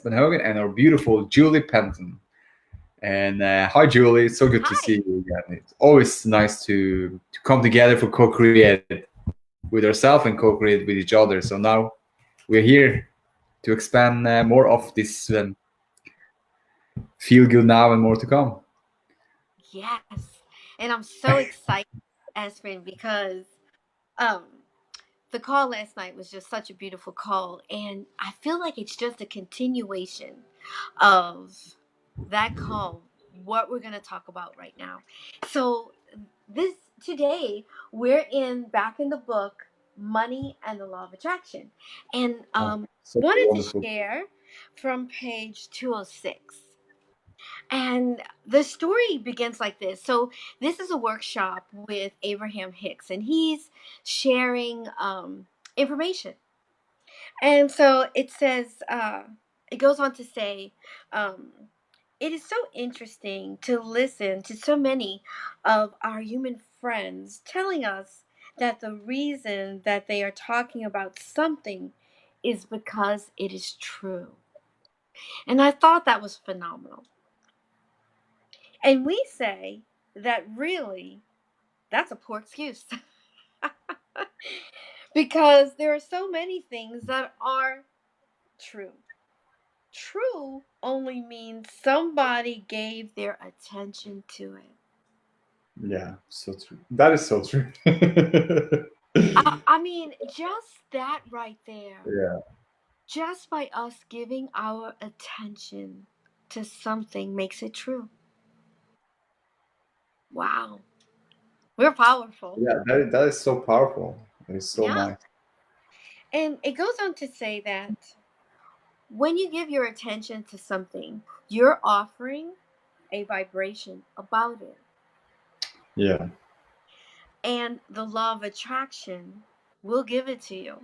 Espen Haugen and our beautiful Julie Penton. And hi, Julie. It's so good to see Hi. you again. It's always nice to come together for co-create with ourselves and co-create with each other. So now we're here to expand more of this feel good now and more to come. Yes. And I'm so excited, Espen, because um the call last night was just such a beautiful call. And I feel like it's just a continuation of that call, what we're gonna talk about right now. So this today we're in back in the book Money and the Law of Attraction. And Oh, such a wanted to wonderful. share from page 206. And the story begins like this. So this is a workshop with Abraham Hicks, and he's sharing information. And so it says, it goes on to say, um, it is so interesting to listen to so many of our human friends telling us that the reason that they are talking about something is because it is true. And I thought that was phenomenal. And we say that really, that's a poor excuse. Because there are so many things that are true. True only means somebody gave their attention to it. Yeah, so true. That is so true. I mean, just that right there, Yeah, just by us giving our attention to something makes it true. Wow. We're powerful. yeah, that is so powerful. It's so Yeah. nice. And it goes on to say that when you give your attention to something, you're offering a vibration about it. Yeah, And the law of attraction will give it to you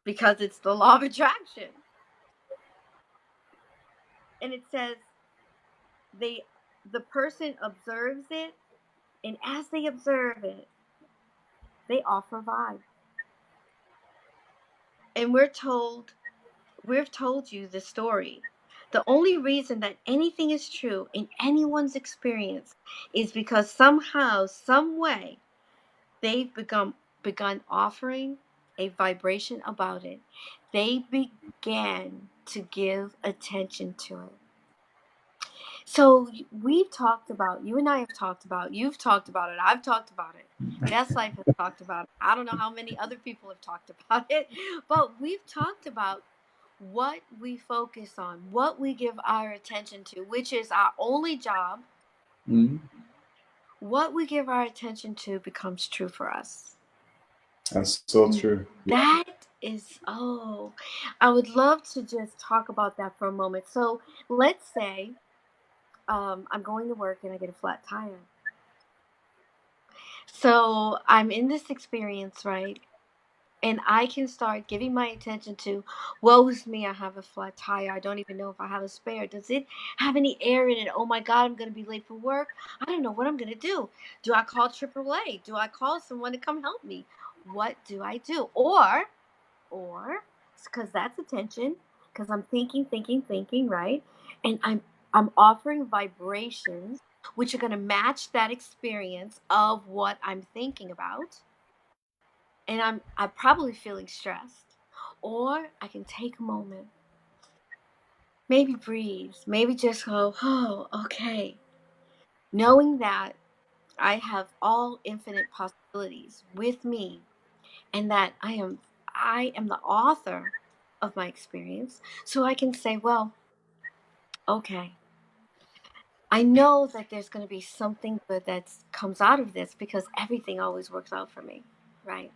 because it's the law of attraction. And it says they the person observes it, and as they observe it, they offer vibe. And we've told you the story. The only reason that anything is true in anyone's experience is because somehow, some way, they've begun offering a vibration about it. They began to give attention to it. So we've talked about, you and I have talked about, you've talked about it, I've talked about it. Best Life has talked about it. I don't know how many other people have talked about it, but we've talked about what we focus on, what we give our attention to, which is our only job. Mhm. What we give our attention to becomes true for us. That's so true. That is, oh, I would love to just talk about that for a moment. So let's say I'm going to work and I get a flat tire. So I'm in this experience, right? And I can start giving my attention to, woe is me, I have a flat tire. I don't even know if I have a spare. Does it have any air in it? Oh my God, I'm going to be late for work. I don't know what I'm going to do. Do I call AAA? Do I call someone to come help me? What do I do? Or, because that's attention, because I'm thinking, right? And I'm offering vibrations which are going to match that experience of what I'm thinking about, and I'm probably feeling stressed. Or I can take a moment, maybe breathe, maybe just go, oh, okay, knowing that I have all infinite possibilities with me, and that I am the author of my experience. So I can say, well, okay, I know that there's going to be something good that comes out of this because everything always works out for me, right?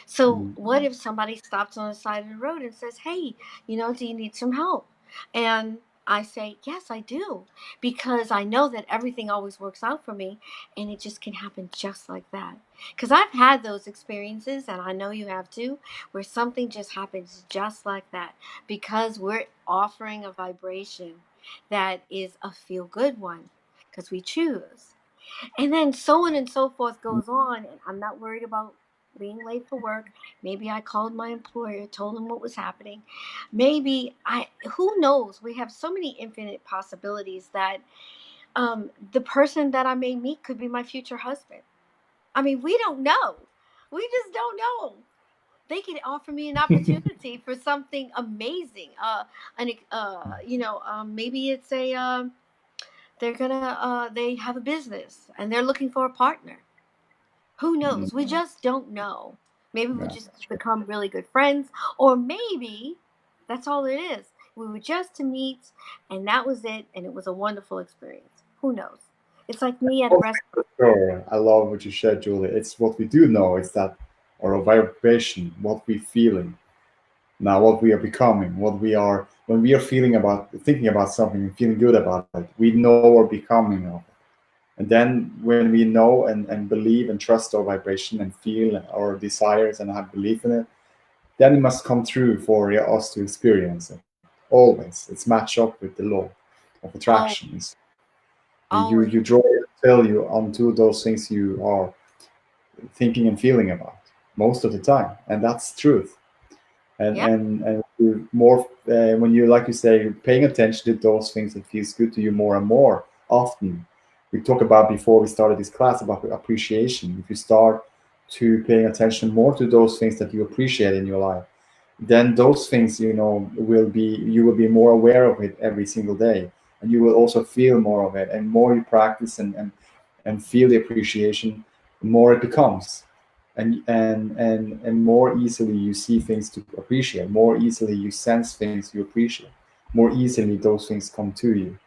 So, Mm. what if somebody stops on the side of the road and says, hey, do you need some help? And I say, yes, I do, because I know that everything always works out for me, and it just can happen just like that. Because I've had those experiences, and I know you have too, where something just happens just like that, because we're offering a vibration that is a feel good one, because we choose. And then so on and so forth goes on, and I'm not worried about being late for work. Maybe I called my employer, told them what was happening. Maybe I, who knows? We have so many infinite possibilities that the person that I may meet could be my future husband. I mean, we don't know. We just don't know. They could offer me an opportunity for something amazing. Maybe it's a they have a business and they're looking for a partner. Who knows? We just don't know. Maybe we Yeah. just become really good friends, or maybe that's all it is. We were just to meet, and that was it, and it was a wonderful experience. Who knows? It's like me at a restaurant. Sure, I love what you said, Julie. It's what we do know is that our vibration, what we're feeling now, what we are becoming, what we are when we are feeling about thinking about something and feeling good about it, we know we're becoming of it. And then when we know and believe and trust our vibration and feel our desires and have belief in it, then it must come true for us to experience it. Always. It's match up with the law of Oh, attraction. You always. draw tell you onto those things you are thinking and feeling about most of the time, and that's truth. Yeah. And you more when you, like you say, paying attention to those things that feels good to you more and more often. We talked about before we started this class about appreciation. If you start to paying attention more to those things that you appreciate in your life, then those things, will be, you will be more aware of it every single day, and you will also feel more of it. And more you practice and feel the appreciation, the more it becomes, and more easily you see things to appreciate, more easily you sense things you appreciate, more easily those things come to you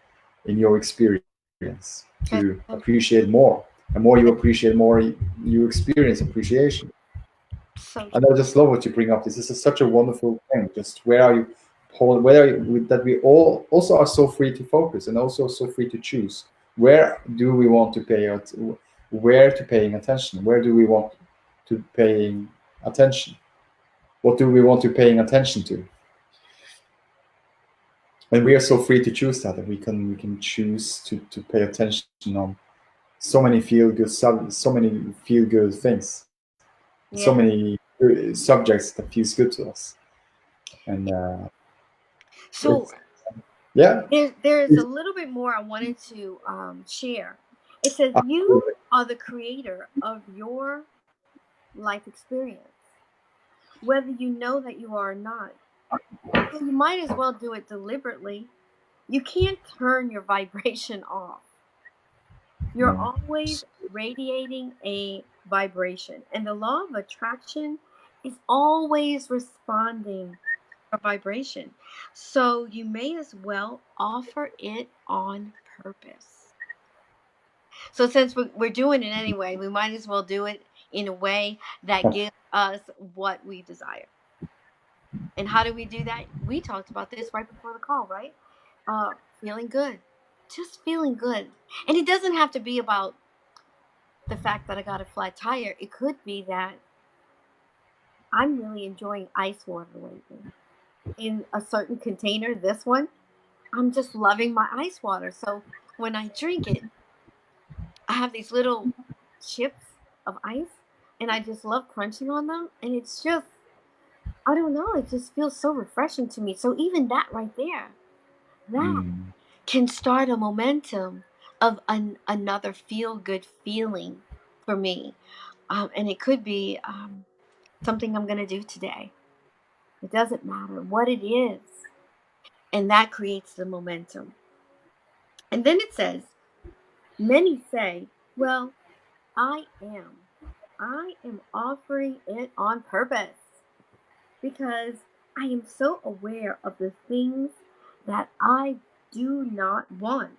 in your experience to That's so, appreciate more. And more you appreciate, more you experience appreciation. so And I just love what you bring up. This is such a wonderful thing. Just where are you, Paul? Where are you, that we all also are so free to focus and also so free to choose. Where do we want to pay our, where to paying attention? Where do we want to paying attention? What do we want to paying attention to? And we are so free to choose that we can choose to pay attention on so many feel good things, so yeah. many subjects that feels good to us. And So it's yeah, there's a it's little bit more I wanted to share. It says you absolutely. are the creator of your life experience, whether you know that you are or not. So you might as well do it deliberately. You can't turn your vibration off. You're No. always radiating a vibration, and the law of attraction is always responding to a vibration. So you may as well offer it on purpose. So since we're doing it anyway, we might as well do it in a way that gives us what we desire. And how do we do that? We talked about this right before the call, right? Feeling good. Just feeling good. And it doesn't have to be about the fact that I got a flat tire. It could be that I'm really enjoying ice water lately. In a certain container, this one, I'm just loving my ice water. So when I drink it, I have these little chips of ice and I just love crunching on them. And it's just, I don't know, it just feels so refreshing to me. So even that right there, that Mm. can start a momentum of another feel good feeling for me. And it could be something I'm going to do today. It doesn't matter what it is. And that creates the momentum. And then it says, many say, well, I am. I am offering it on purpose because I am so aware of the things that I do not want.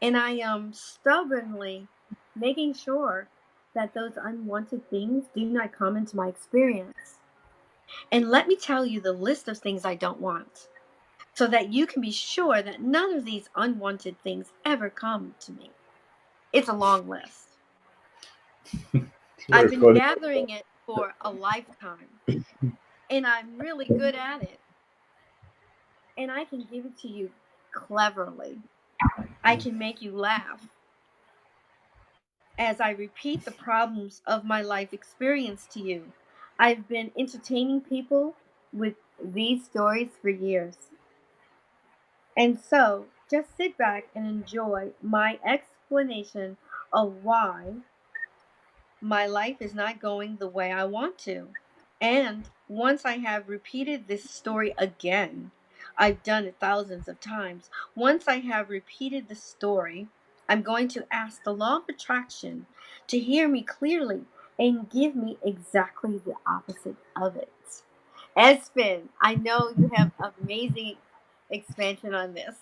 And I am stubbornly making sure that those unwanted things do not come into my experience. And let me tell you the list of things I don't want so that you can be sure that none of these unwanted things ever come to me. It's a long list. I've Very been funny. gathering it for a lifetime and I'm really good at it. And I can give it to you cleverly. I can make you laugh. as I repeat the problems of my life experience to you. I've been entertaining people with these stories for years. And so, just sit back and enjoy my explanation of why my life is not going the way I want to. And once I have repeated this story again, I've done it thousands of times. Once I have repeated the story, I'm going to ask the law of attraction to hear me clearly and give me exactly the opposite of it. Espen, I know you have amazing expansion on this.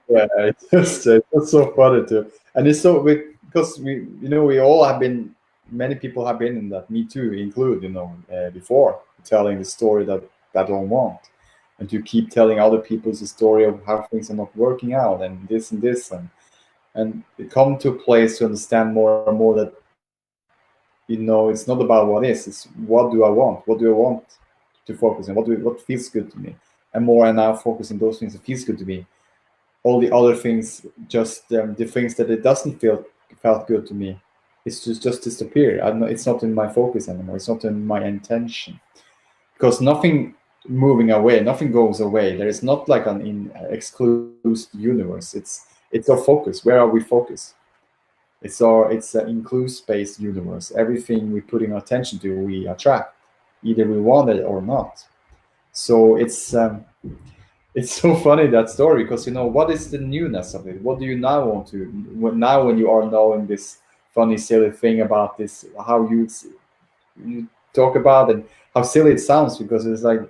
Yeah, it's so funny too, and it's so because we all have been, many people have been in that. Me too, include before telling the story that don't want, and to keep telling other people's the story of how things are not working out and this and it come to a place to understand more and more that it's not about what is, it's what do I want to focus on, what feels good to me, and more I now focus on those things that feels good to me. All the other things, just the things that it doesn't felt good to me, it's just disappear. I don't know, it's not in my focus anymore. It's not in my intention, because nothing moving away, nothing goes away. There is not like an exclusive universe. It's our focus. Where are we focused? It's an inclusive based universe. Everything we put in attention to, we attract, either we want it or not. So it's so funny, that story, because what is the newness of it? What do you now want to, when you are knowing this funny silly thing about this, how you talk about, and how silly it sounds, because it's like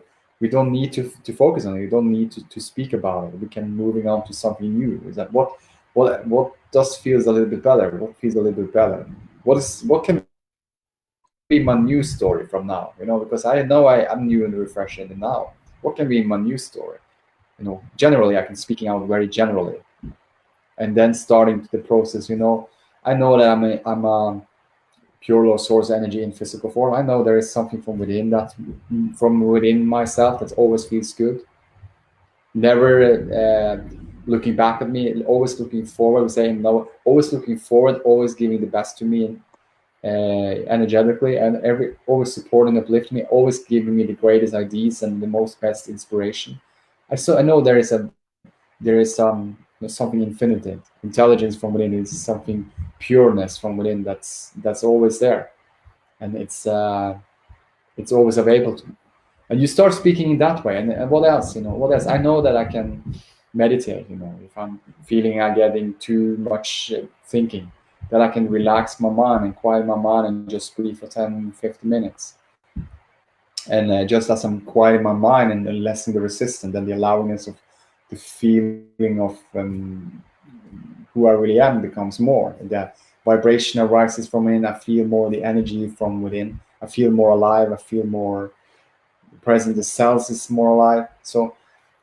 we don't need to focus on it. We don't need to speak about it. We can moving on to something new. Is that what does feels a little bit better? What feels a little bit better? What can be my new story from now? Because I know I'm new and refreshed in the now. What can be my new story? Generally I can speaking out very generally, and then starting the process. I know that I'm a pure law source energy in physical form. I know there is something from within myself that always feels good, never looking back at me, always looking forward, saying no, always looking forward, always giving the best to me, energetically, and always supporting, uplifting me, always giving me the greatest ideas and the most best inspiration. I know there is something infinite, intelligence from within, is something, pureness from within, that's always there, and it's always available to me. And you start speaking in that way, and what else? What else? I know that I can meditate. If I'm feeling I'm getting too much thinking, that I can relax my mind and quiet my mind and just breathe for 10, 50 minutes. And just as I'm quieting my mind and lessening the resistance and the allowangness of the feeling of who I really am becomes more. The vibration arises from within. I feel more the energy from within. I feel more alive. I feel more present. The cells is more alive. So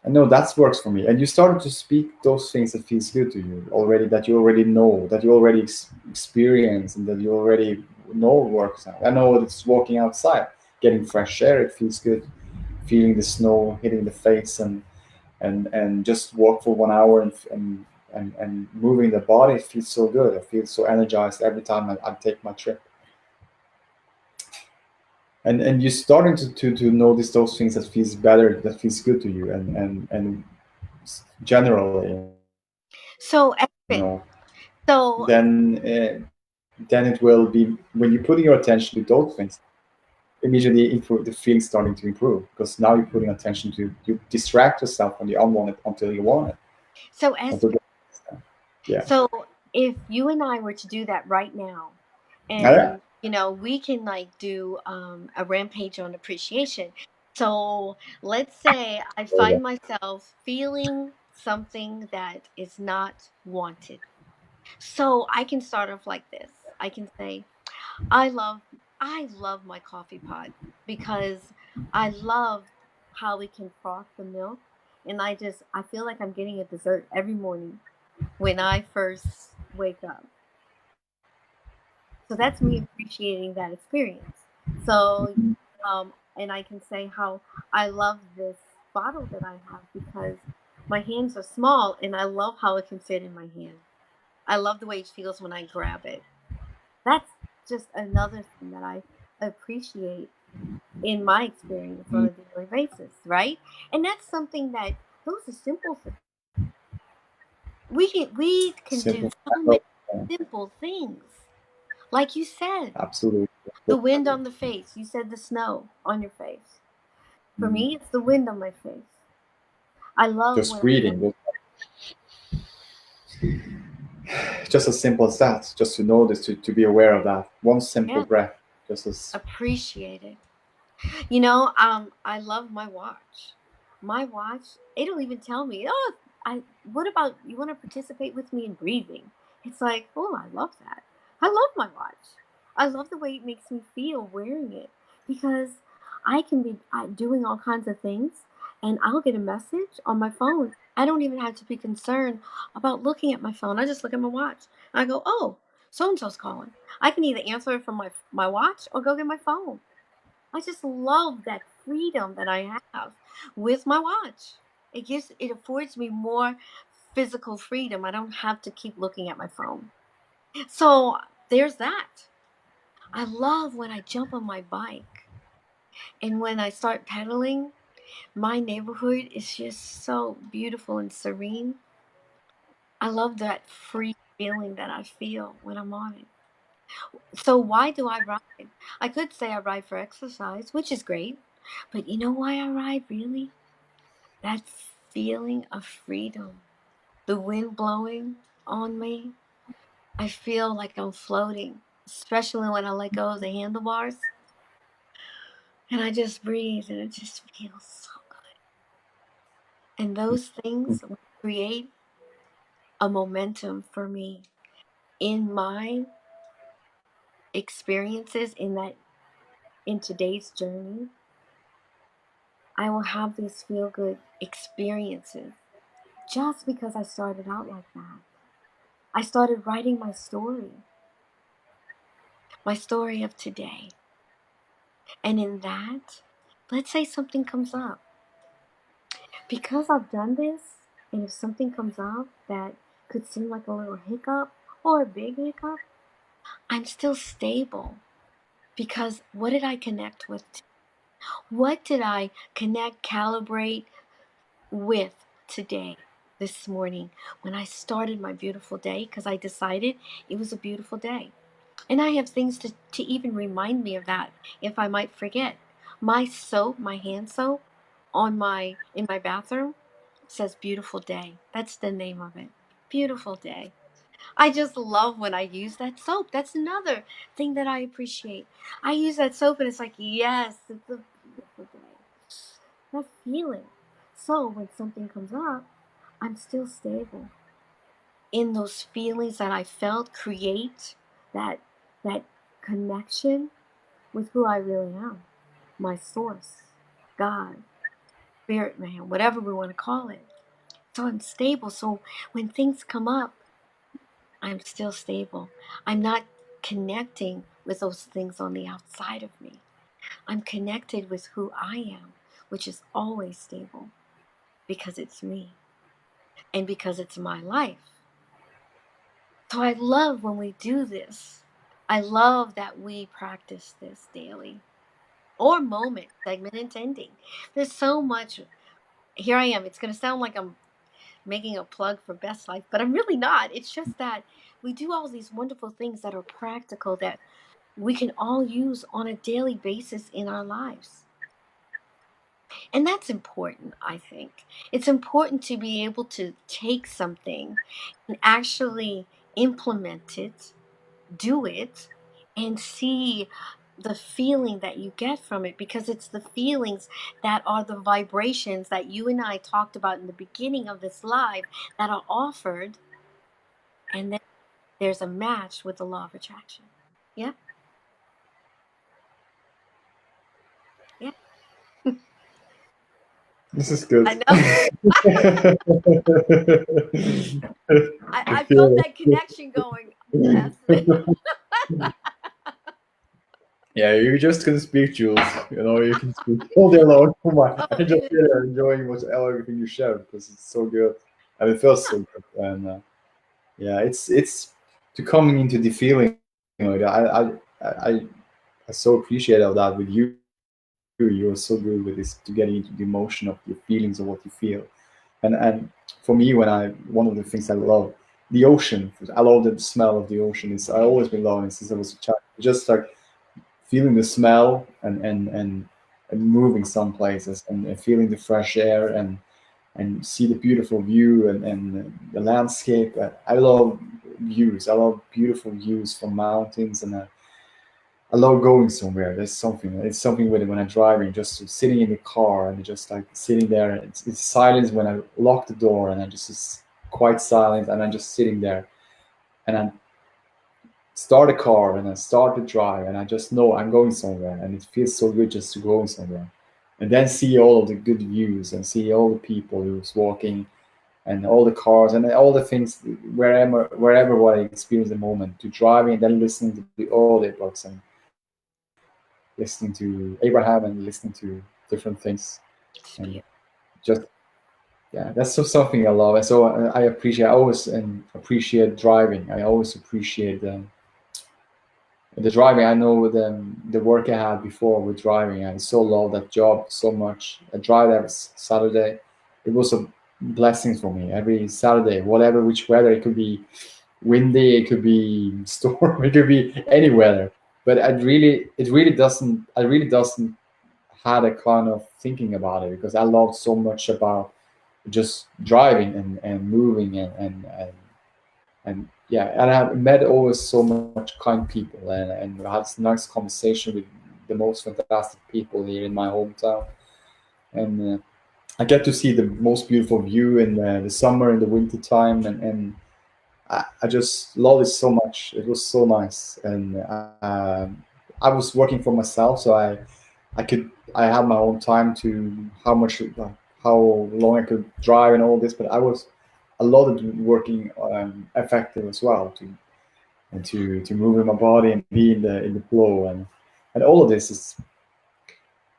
I know that works for me. And you started to speak those things that feels good to you already, that you already know, that you already experience, and that you already know works out. I know it's walking outside, getting fresh air. It feels good. Feeling the snow hitting the face, and just walk for 1 hour, and moving the body feels so good. I feel so energized every time I take my trip. And you're starting to notice those things that feels better, that feels good to you, and generally, So, Espen, so then it will be, when you're putting your attention to those things, immediately improve, the feelings starting to improve, because now you're putting attention to, you distract yourself from the unwanted until you want it. so Until Espen, the- yeah. so if you and I were to do that right now, Yeah. and we can like do a rampage on appreciation. So let's say I Yeah. find myself feeling something that is not wanted. So I can start off like this. I can say, I love I love my coffee pot because I love how it can froth the milk, and I feel like I'm getting a dessert every morning when I first wake up. So that's me appreciating that experience. So, and I can say how I love this bottle that I have because my hands are small and I love how it can fit in my hand. I love the way it feels when I grab it. That's just another thing that I appreciate in my experience on Mm. a daily basis, right? And that's something that those are simple things. We can do Simple. I so love many simple things. Like you said, absolutely. the wind on the face. You said the snow on your face. For Mm. me, it's the wind on my face. I love Just when I breathing, just as simple as that. Just to notice, to be aware of that. One simple yeah, breath, just as appreciate it. I love my watch. My watch, it'll even tell me, oh, what about you want to participate with me in breathing? It's like, oh, I love that. I love my watch. I love the way it makes me feel wearing it because I can be doing all kinds of things and I'll get a message on my phone. I don't even have to be concerned about looking at my phone. I just look at my watch. I go, oh, so and so's calling. I can either answer it from my watch or go get my phone. I just love that freedom that I have with my watch. It affords me more physical freedom. I don't have to keep looking at my phone. So there's that. I love when I jump on my bike and when I start pedaling, my neighborhood is just so beautiful and serene. I love that free feeling that I feel when I'm on it. So why do I ride? I could say I ride for exercise, which is great. But you know why I ride really? That feeling of freedom, the wind blowing on me. I feel like I'm floating, especially when I let go of the handlebars and I just breathe and it just feels so good. And those things create a momentum for me in my experiences in today's journey. I will have these feel good experiences just because I started out like that. I started writing my story of today. And in that, let's say something comes up. Because I've done this, and if something comes up that could seem like a little hiccup or a big hiccup, I'm still stable. Because what did I connect with? What did I calibrate with today, this morning, when I started my beautiful day? Because I decided it was a beautiful day. And I have things to even remind me of that if I might forget. My soap, my hand soap in my bathroom says beautiful day. That's the name of it. Beautiful day. I just love when I use that soap. That's another thing that I appreciate. I use that soap and it's like, yes, it's a beautiful day. That feeling. So when something comes up, I'm still stable in those feelings that I felt create that that connection with who I really am, my source, God, spirit man, whatever we want to call it. So I'm stable. So when things come up, I'm still stable. I'm not connecting with those things on the outside of me. I'm connected with who I am, which is always stable because it's me and because it's my life. So I love when we do this. I love that we practice this daily or moment, segment intending. There's so much. Here I am. It's going to sound like I'm making a plug for Best Life, but I'm really not. It's just that we do all these wonderful things that are practical that we can all use on a daily basis in our lives. And that's important, I think. It's important to be able to take something and actually implement it, do it, and see the feeling that you get from it because it's the feelings that are the vibrations that you and I talked about in the beginning of this live that are offered, and then there's a match with the law of attraction. Yeah, yeah. this is good. I know. I I felt feel that connection going, Espen. yeah, you just can speak, Jules. You can speak all day long. Oh my, Oh, I just sit there enjoying everything you share because it's so good and it feels so good. And yeah, it's to coming into the feeling like that. I so appreciate all that with you. You're so good with this to getting into the emotion of your feelings of what you feel. And for me, when I one of the things I love, the ocean. I love the smell of the ocean. It's I always been loving it since I was a child. Just like feeling the smell and moving some places and feeling the fresh air and see the beautiful view and the landscape. I love views. I love beautiful views from mountains I love going somewhere. There's something. It's something with it when I'm driving, just sitting in the car and just like sitting there. It's silence when I lock the door and I just it's quite silent and I'm just sitting there and I start a car and I start to drive and I just know I'm going somewhere and it feels so good just to go somewhere and then see all of the good views and see all the people who's walking and all the cars and all the things wherever what I experience the moment to driving and then listening to the audiobooks and listening to Abraham and listening to different things It's and beautiful. just yeah that's so something I love and so I appreciate I always appreciate driving I always appreciate the driving. I know the work I had before with driving I so love that job so much I drive every Saturday it was a blessing for me every Saturday whatever which weather it could be windy, it could be storm, it could be any weather. But it really doesn't, I really doesn't had a kind of thinking about it because I love so much about just driving and moving and yeah, and I met always so much kind people and had nice conversation with the most fantastic people here in my hometown. And I get to see the most beautiful view in the summer and the winter time and I just loved it so much. It was so nice, and I was working for myself, so I had my own time to how long I could drive and all this. But I loved it working effective as well to move in my body and be in the flow and all of this is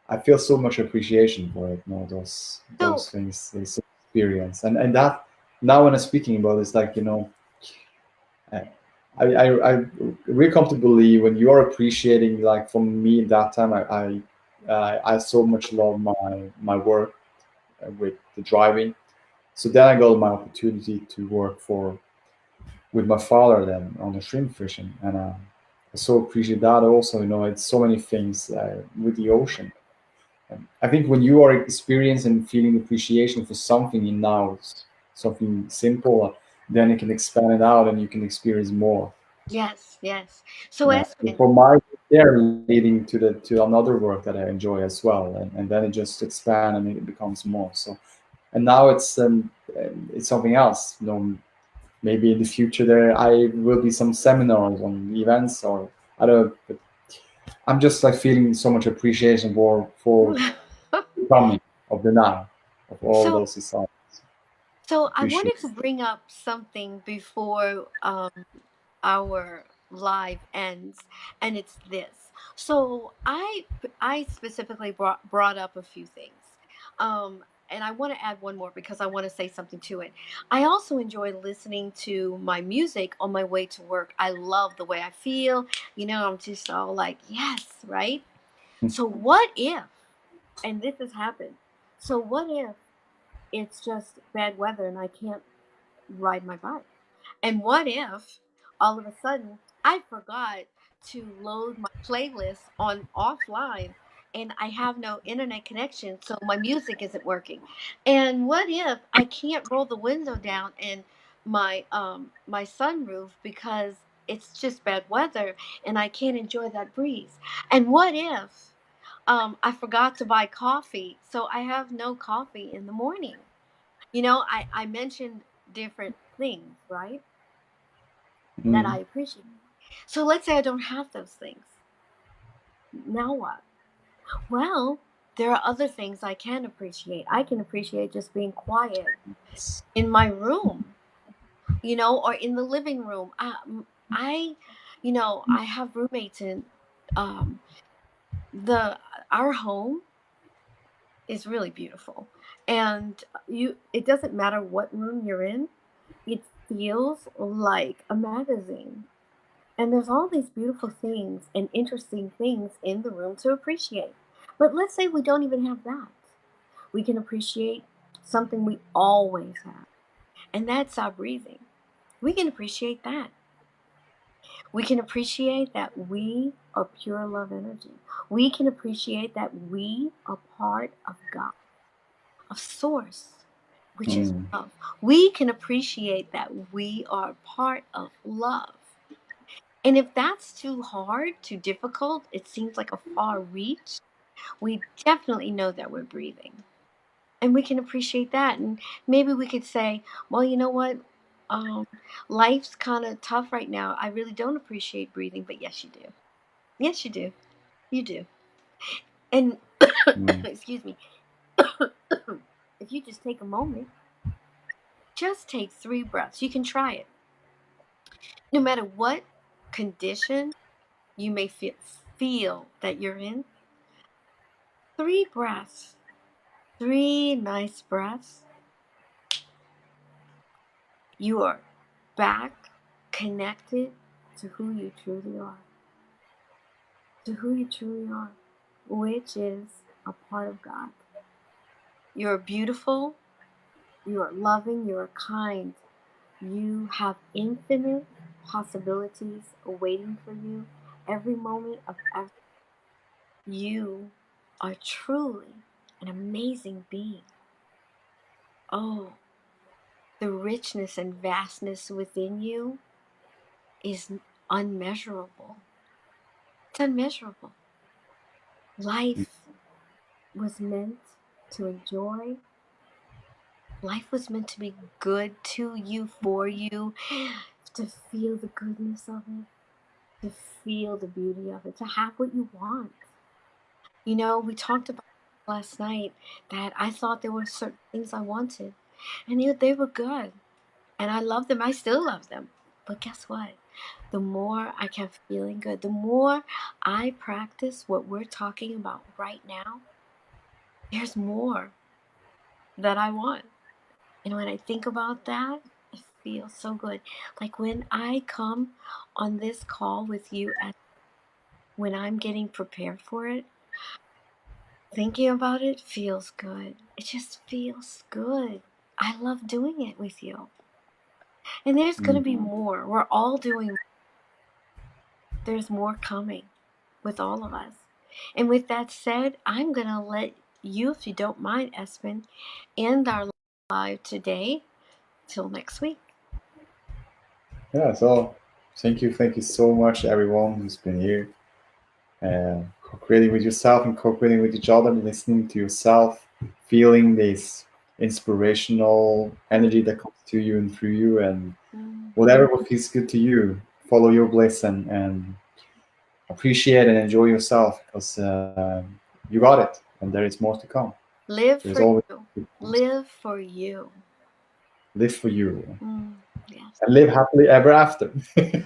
I feel so much appreciation for it. You know So those things, this experience, and that now when I'm speaking about it, it's like I, I really come to believe when you're appreciating like for me at that time I so much love my work with the driving so then I got my opportunity to work for with my father then on the shrimp fishing and I so appreciate that also it's so many things with the ocean and I think when you are experiencing feeling appreciation for something in now something simple then you can expand it out and you can experience more. yes, yes. So Yeah, Espen, for my they're leading to another work that I enjoy as well, and then it just expand and it becomes more. So, and now it's something else. Maybe in the future there I will be some seminars on events or I don't. Know, but I'm just like feeling so much appreciation for the coming of the now of all so those societies. I Appreciate. wanted to bring up something before our live ends, and it's this. So I specifically brought up a few things. And I want to add one more because I want to say something to it. I also enjoy listening to my music on my way to work. I love the way I feel. I'm just all like, yes, right? So what if, and this has happened. So what if it's just bad weather and I can't ride my bike? And what if all of a sudden I forgot to load my playlist on offline and I have no internet connection, so my music isn't working? And what if I can't roll the window down in my sunroof because it's just bad weather and I can't enjoy that breeze? And what if I forgot to buy coffee, so I have no coffee in the morning? I mentioned different things, right? That I Mm. appreciate. So let's say I don't have those things. Now what? Well, there are other things I can appreciate. I can appreciate just being quiet in my room, or in the living room. I I have roommates and um, the our home is really beautiful, and it doesn't matter what room you're in. It feels like a magazine. And there's all these beautiful things and interesting things in the room to appreciate. But let's say we don't even have that. We can appreciate something we always have, and that's our breathing. We can appreciate that. We can appreciate that we are pure love energy. We can appreciate that we are part of God, of Source, which is Mm. love. We can appreciate that we are part of love. And if that's too hard, too difficult, it seems like a far reach, we definitely know that we're breathing. And we can appreciate that. And maybe we could say, well, you know what? Um, Life's kind of tough right now. I really don't appreciate breathing, but yes, you do. Yes, you do. You do. And Mm. excuse me, if you just take a moment, just take 3 breaths. You can try it. No matter what condition you may feel that you're in, 3 breaths, 3 nice breaths. You are back connected to who you truly are. To who you truly are, which is a part of God. You're beautiful, you are loving, you are kind. You have infinite possibilities awaiting for you every moment of every. You are truly an amazing being. Oh, the richness and vastness within you is unmeasurable. It's unmeasurable. Life was meant to enjoy. Life was meant to be good to you, for you, to feel the goodness of it, to feel the beauty of it, to have what you want. You know, we talked about last night that I thought there were certain things I wanted, and they were good, and I love them. I still love them. But guess what? The more I kept feeling good, the more I practice what we're talking about right now, there's more that I want. And when I think about that, it feels so good. Like when I come on this call with you, when I'm getting prepared for it, thinking about it feels good. It just feels good. I love doing it with you. And there's going to Mm. be more. We're all doing, there's more coming with all of us. And with that said, I'm going to let you, if you don't mind, Espen, end our live today. Till next week. Yeah, so thank you so much, everyone who's been here, co-creating with yourself and co-creating with each other, listening to yourself, feeling this inspirational energy that comes to you and through you, and Mm. whatever what feels good to you, follow your bliss and appreciate and enjoy yourself because you got it, and there is more to come. Live There's for always you. Live for you. live for you Yes. and live happily ever after.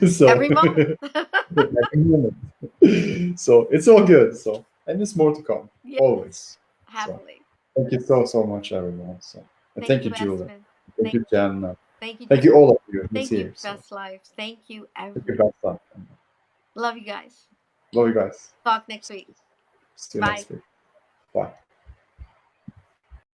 So Every moment. every moment. So it's all good. So and there's more to come Yeah, always. So happily. thank you so much, everyone. So and Thank thank you, you, Julia. Espen. Thank Thank you, you. Jen. Thank you, Thank Julie. you, all of you who's Thank you, here. So Best Life. Thank you, thank you, everyone. best luck. Love you guys. Love you guys. Talk next week. See you Bye. next week. Bye.